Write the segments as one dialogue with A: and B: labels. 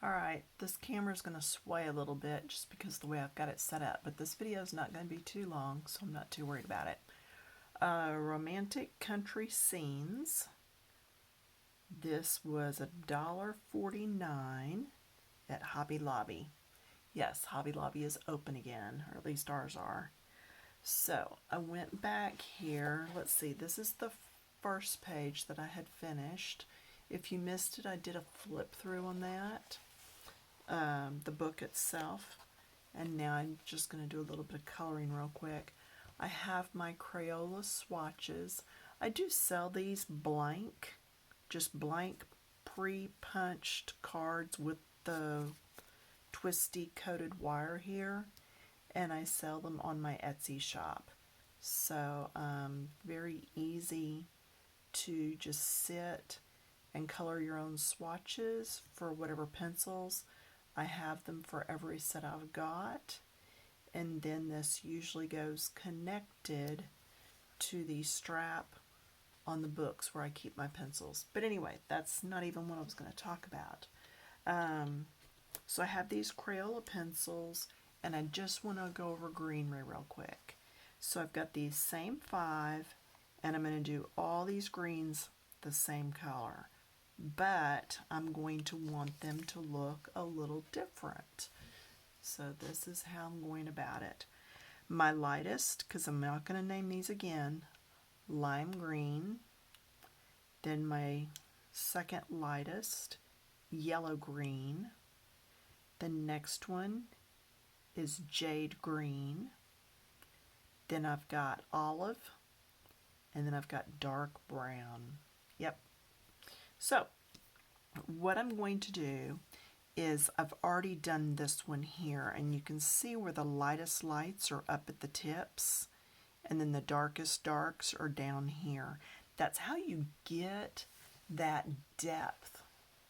A: Alright, this camera's going to sway a little bit just because of the way I've got it set up, but this video is not going to be too long, so I'm not too worried about it. Romantic country scenes. This was $1.49 at Hobby Lobby. Yes, Hobby Lobby is open again, or at least ours are. So I went back here. Let's see, this is the first page that I had finished. If you missed it, I did a flip through on that. The book itself, and now I'm just going to do a little bit of coloring real quick. I have my Crayola swatches. I do sell these blank, just blank pre-punched cards with the twisty coated wire here, and I sell them on my Etsy shop. So very easy to just sit and color your own swatches for whatever pencils. I have them for every set I've got, and then this usually goes connected to the strap on the books where I keep my pencils. But anyway, that's not even what I was going to talk about. So I have these Crayola pencils, and I just want to go over greenery real quick. So I've got these same 5, and I'm going to do all these greens the same color. But I'm going to want them to look a little different. So this is how I'm going about it. My lightest, because I'm not going to name these again, lime green. Then my second lightest, yellow green. The next one is jade green. Then I've got olive, and then I've got dark brown. Yep. So what I'm going to do is I've already done this one here, and you can see where the lightest lights are up at the tips, and then the darkest darks are down here. That's how you get that depth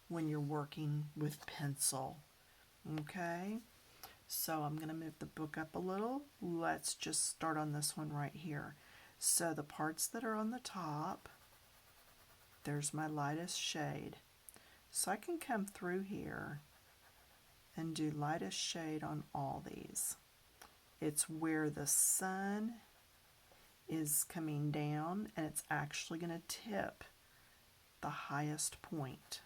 A: when you're working with pencil. Okay, so I'm going to move the book up a little. Let's just start on this one right here. So the parts that are on the top, there's my lightest shade. So I can come through here and do lightest shade on all these. It's where the sun is coming down, and it's actually going to tip the highest point.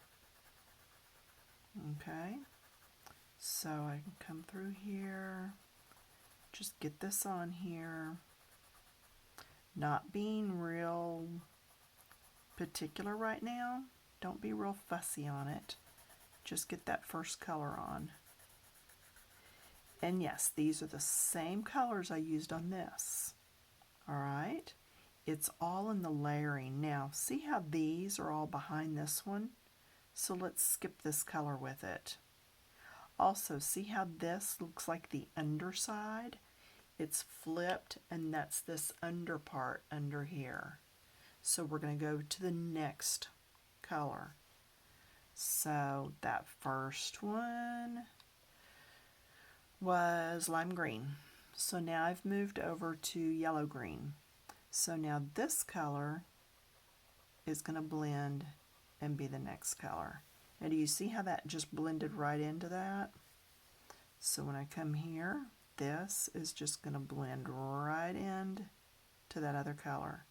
A: Okay, so I can come through here, just get this on here, not being real particular right now. Don't be real fussy on it. Just get that first color on. And yes, these are the same colors I used on this. All right, it's all in the layering. Now, see how these are all behind this one? So let's skip this color with it. Also, see how this looks like the underside? It's flipped, and that's this under part under here. So we're going to go to the next color. So that first one was lime green. So now I've moved over to yellow green. So now this color is going to blend and be the next color. Now do you see how that just blended right into that? So when I come here, this is just going to blend right in to that other color.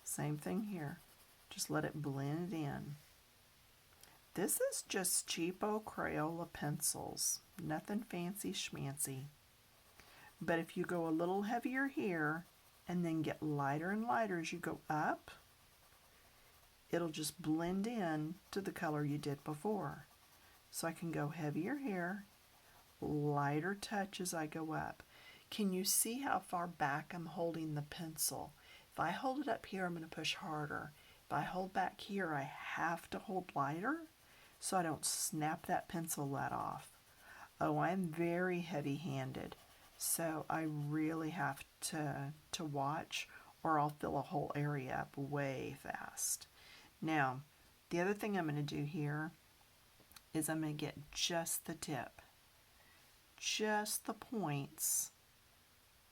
A: Same thing here. Just let it blend in. This is just cheapo Crayola pencils. Nothing fancy schmancy. But if you go a little heavier here and then get lighter and lighter as you go up, it'll just blend in to the color you did before. So I can go heavier here, lighter touch as I go up. Can you see how far back I'm holding the pencil? If I hold it up here, I'm going to push harder. If I hold back here, I have to hold lighter so I don't snap that pencil lead off. Oh, I'm very heavy-handed, so I really have to watch, or I'll fill a whole area up way fast. Now, the other thing I'm going to do here is I'm going to get just the tip, just the points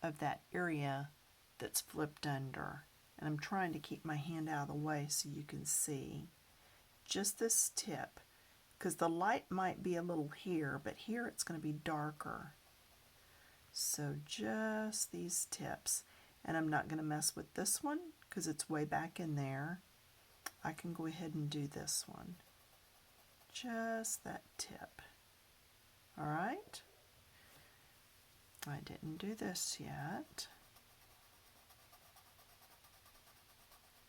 A: of that area that's flipped under. And I'm trying to keep my hand out of the way so you can see just this tip. because the light might be a little here, but here it's going to be darker. So just these tips. And I'm not going to mess with this one because it's way back in there. I can go ahead and do this one. Just that tip. All right. I didn't do this yet.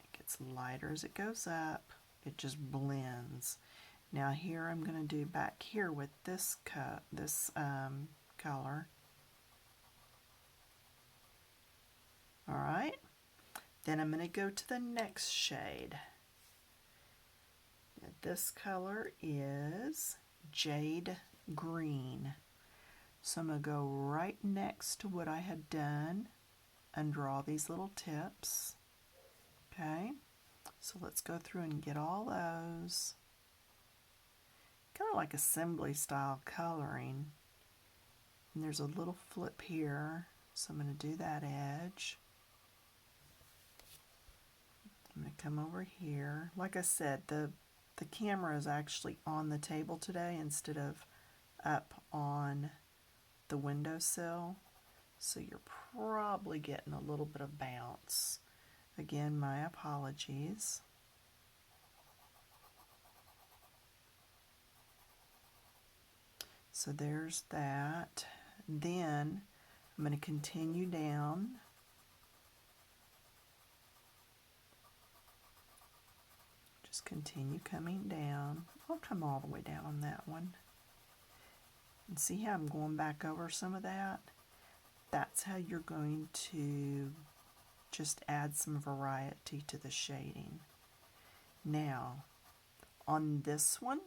A: It gets lighter as it goes up. It just blends. Now here I'm going to do back here with this color. All right. Then I'm going to go to the next shade. This color is Jade Green. So I'm going to go right next to what I had done under all these little tips. Okay, so let's go through and get all those. Kind of like assembly style coloring. And there's a little flip here, so I'm going to do that edge. I'm going to come over here. Like I said, the camera is actually on the table today instead of up on the windowsill, so you're probably getting a little bit of bounce. Again, my apologies. So there's that. Then I'm going to continue down. Just continue coming down. I'll come all the way down on that one. And see how I'm going back over some of that? That's how you're going to just add some variety to the shading. Now, on this one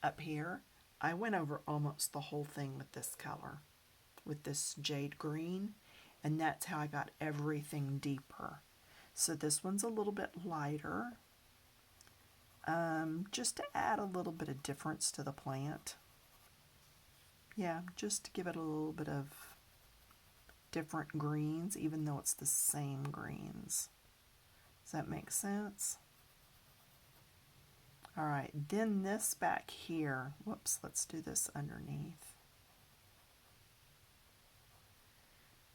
A: up here, I went over almost the whole thing with this color, with this jade green, and that's how I got everything deeper. So this one's a little bit lighter, just to add a little bit of difference to the plant. Yeah, just to give it a little bit of different greens, even though it's the same greens. Does that make sense? All right, then this back here, whoops, let's do this underneath.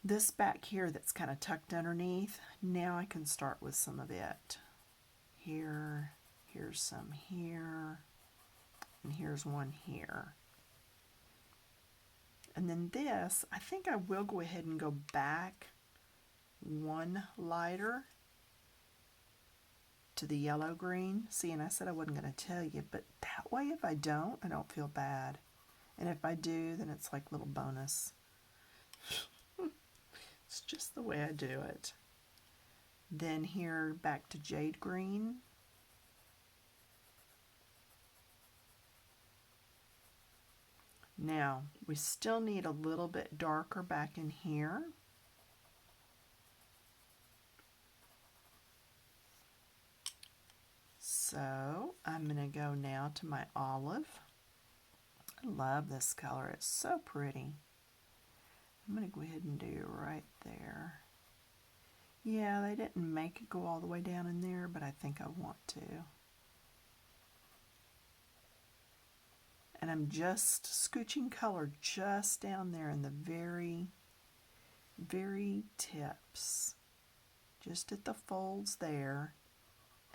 A: This back here that's kind of tucked underneath, now I can start with some of it. Here, here's some here, and here's one here. And then this, I think I will go ahead and go back one lighter to the yellow green. See, and I said I wasn't going to tell you, but that way if I don't feel bad. And if I do, then it's like little bonus. It's just the way I do it. Then here back to jade green. Now, we still need a little bit darker back in here. So, I'm going to go now to my olive. I love this color. It's so pretty. I'm going to go ahead and do right there. Yeah, they didn't make it go all the way down in there, but I think I want to. And I'm just scooching color just down there in the very, very tips. Just at the folds there,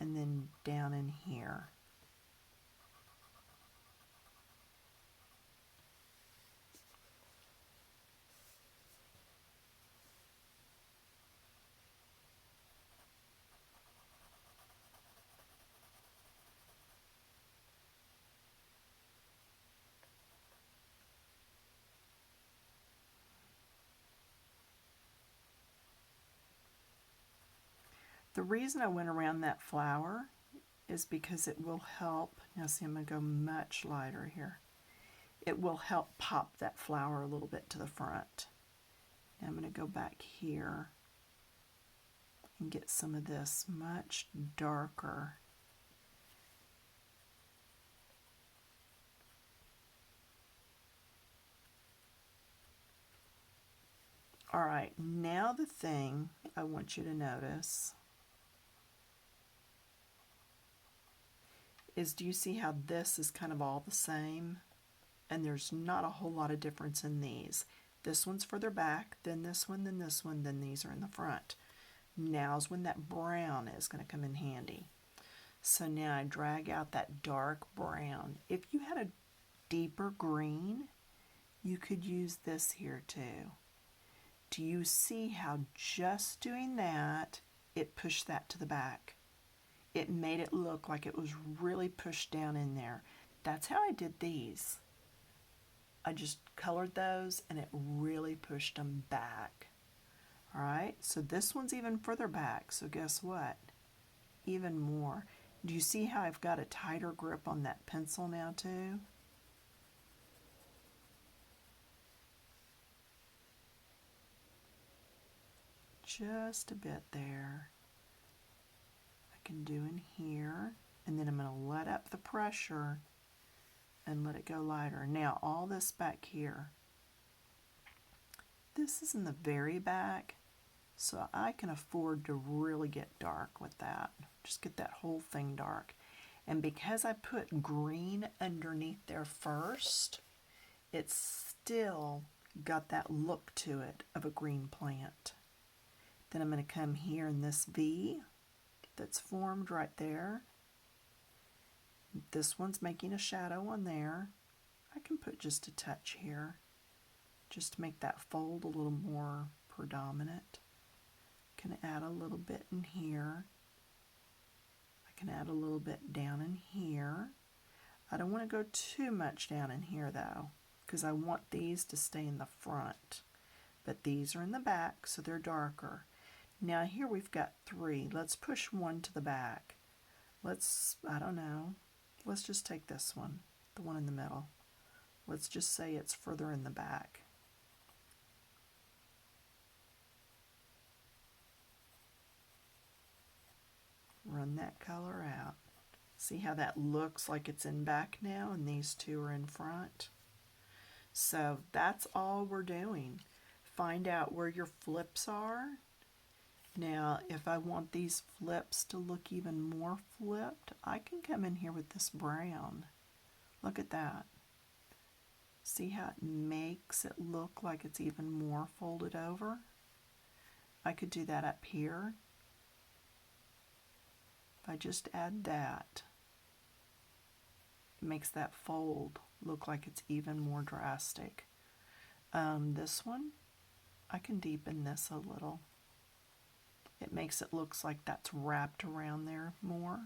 A: and then down in here. The reason I went around that flower is because it will help. Now see, I'm going to go much lighter here. It will help pop that flower a little bit to the front. Now I'm going to go back here and get some of this much darker. All right, now the thing I want you to notice is, do you see how this is kind of all the same? And there's not a whole lot of difference in these. This one's further back, then this one, then this one, then these are in the front. Now's when that brown is going to come in handy. So now I drag out that dark brown. If you had a deeper green, you could use this here too. Do you see how just doing that, it pushed that to the back? It made it look like it was really pushed down in there. That's how I did these. I just colored those and it really pushed them back. All right, so this one's even further back, so guess what? Even more. Do you see how I've got a tighter grip on that pencil now too? Just a bit there. I can do in here, and then I'm going to let up the pressure and let it go lighter. Now all this back here, this is in the very back, so I can afford to really get dark with that. Just get that whole thing dark. And because I put green underneath there first, it's still got that look to it of a green plant. Then I'm going to come here in this V that's formed right there. This one's making a shadow on there. I can put just a touch here just to make that fold a little more predominant. Can add a little bit in here. I can add a little bit down in here. I don't want to go too much down in here though, because I want these to stay in the front. But these are in the back, so they're darker. Now here we've got 3. Let's push one to the back. I don't know, let's just take this one, the one in the middle. Let's just say it's further in the back. Run that color out. See how that looks like it's in back now and these 2 are in front? So that's all we're doing. Find out where your flips are. Now, if I want these flips to look even more flipped, I can come in here with this brown. Look at that. See how it makes it look like it's even more folded over? I could do that up here. If I just add that, it makes that fold look like it's even more drastic. This one, I can deepen this a little. It makes it look like that's wrapped around there more.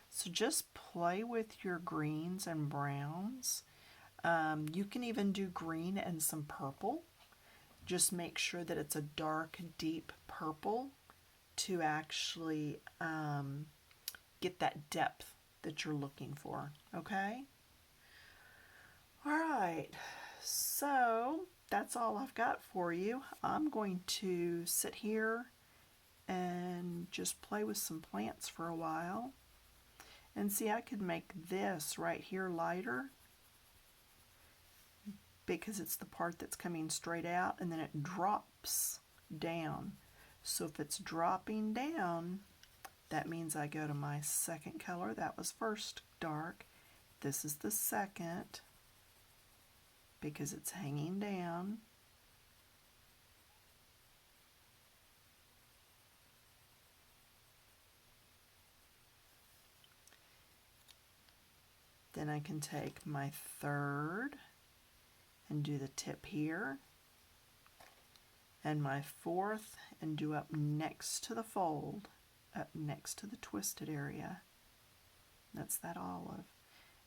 A: So just play with your greens and browns. You can even do green and some purple. Just make sure that it's a dark, deep purple to actually get that depth that you're looking for, okay? All right, so that's all I've got for you. I'm going to sit here and just play with some plants for a while. And see, I could make this right here lighter because it's the part that's coming straight out, and then it drops down. So if it's dropping down, that means I go to my second color. That was first dark. This is the second because it's hanging down. Then I can take my third and do the tip here, and my fourth and do up next to the fold, up next to the twisted area. That's that olive.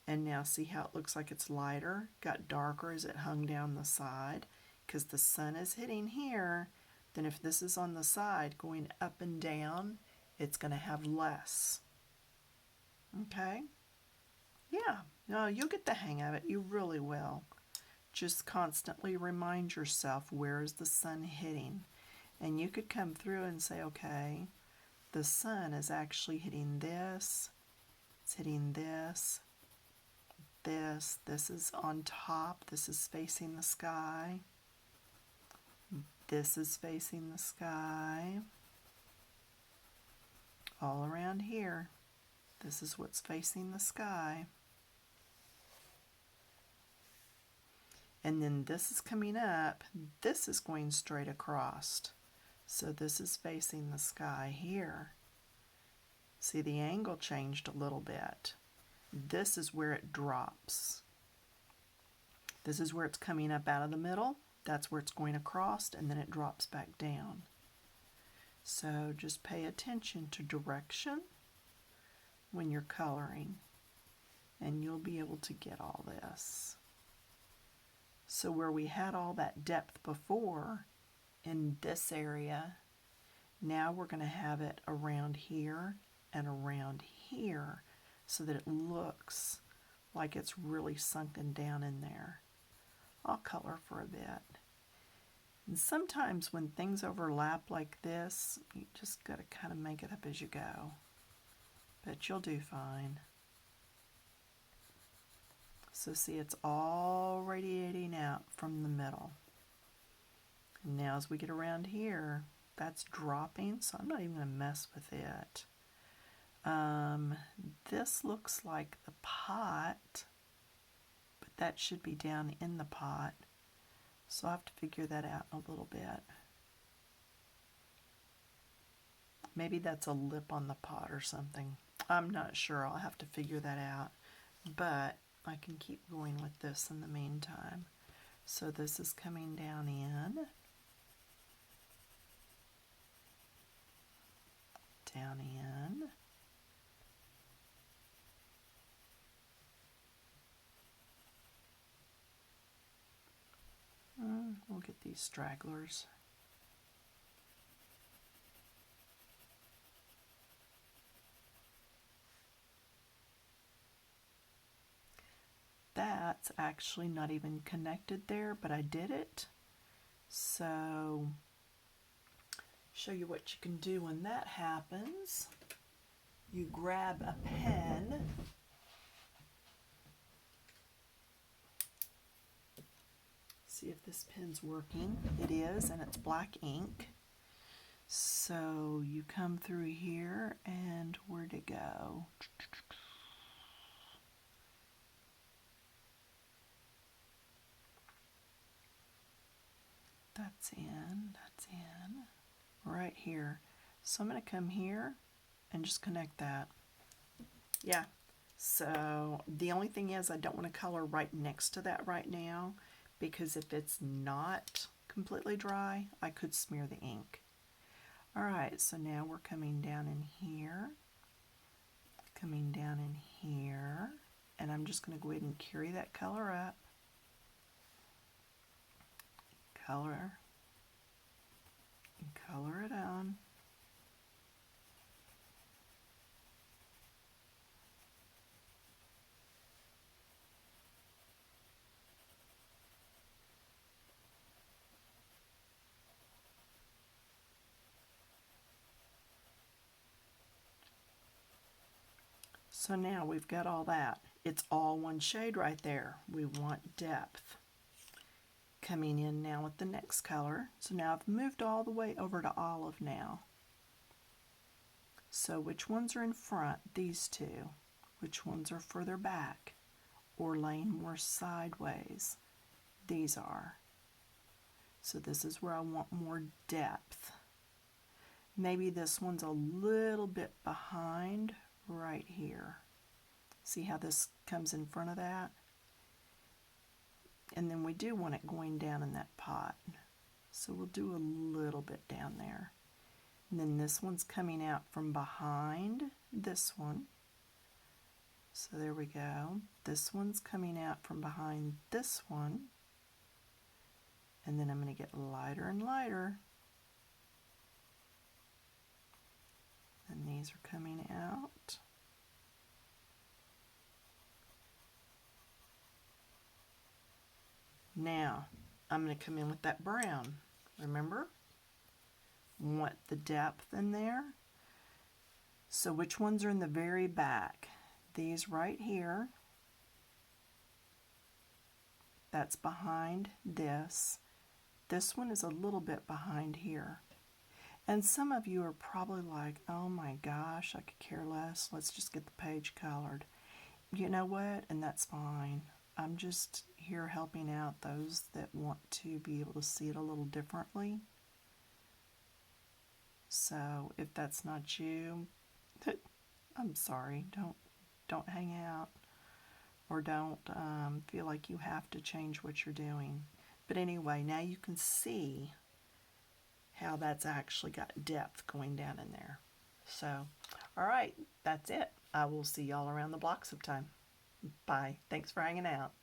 A: And now see how it looks like it's lighter, got darker as it hung down the side, because the sun is hitting here. Then if this is on the side going up and down, it's going to have less. Okay? Yeah, no, you'll get the hang of it. You really will. Just constantly remind yourself, where is the sun hitting? And you could come through and say, okay, the sun is actually hitting this, it's hitting this, this is on top, this is facing the sky, this is facing the sky, all around here. This is what's facing the sky. And then this is coming up. This is going straight across. So this is facing the sky here. See, the angle changed a little bit. This is where it drops. This is where it's coming up out of the middle. That's where it's going across, and then it drops back down. So just pay attention to direction when you're coloring, and you'll be able to get all this. So where we had all that depth before in this area, now we're going to have it around here and around here so that it looks like it's really sunken down in there. I'll color for a bit. And sometimes when things overlap like this, you just got to kind of make it up as you go. But you'll do fine. So see, it's all radiating out from the middle. And now as we get around here, that's dropping, so I'm not even going to mess with it. This looks like the pot, but that should be down in the pot. So I'll have to figure that out a little bit. Maybe that's a lip on the pot or something. I'm not sure. I'll have to figure that out. But I can keep going with this in the meantime. So this is coming down in. Down in. We'll get these stragglers. That's actually not even connected there, but I did it. So, show you what you can do when that happens. You grab a pen. See if this pen's working. It is, and it's black ink. So you come through here, and where'd it go? That's in, right here. So I'm going to come here and just connect that. Yeah, so the only thing is I don't want to color right next to that right now, because if it's not completely dry, I could smear the ink. All right, so now we're coming down in here, coming down in here, and I'm just going to go ahead and carry that color up. Color, and color it on. So now we've got all that. It's all one shade right there. We want depth. Coming in now with the next color. So now I've moved all the way over to olive now. So which ones are in front? These two. Which ones are further back or laying more sideways? These are. So this is where I want more depth. Maybe this one's a little bit behind right here. See how this comes in front of that? And then we do want it going down in that pot. So we'll do a little bit down there. And then this one's coming out from behind this one. So there we go. This one's coming out from behind this one. And then I'm going to get lighter and lighter. And these are coming out. Now, I'm going to come in with that brown. Remember? Want the depth in there. So which ones are in the very back? These right here. That's behind this. This one is a little bit behind here. And some of you are probably like, oh my gosh, I could care less. Let's just get the page colored. You know what? And that's fine. I'm just here helping out those that want to be able to see it a little differently. So if that's not you, I'm sorry. Don't hang out, or don't feel like you have to change what you're doing. But anyway, now you can see how that's actually got depth going down in there. So, all right, that's it. I will see y'all around the block sometime. Bye. Thanks for hanging out.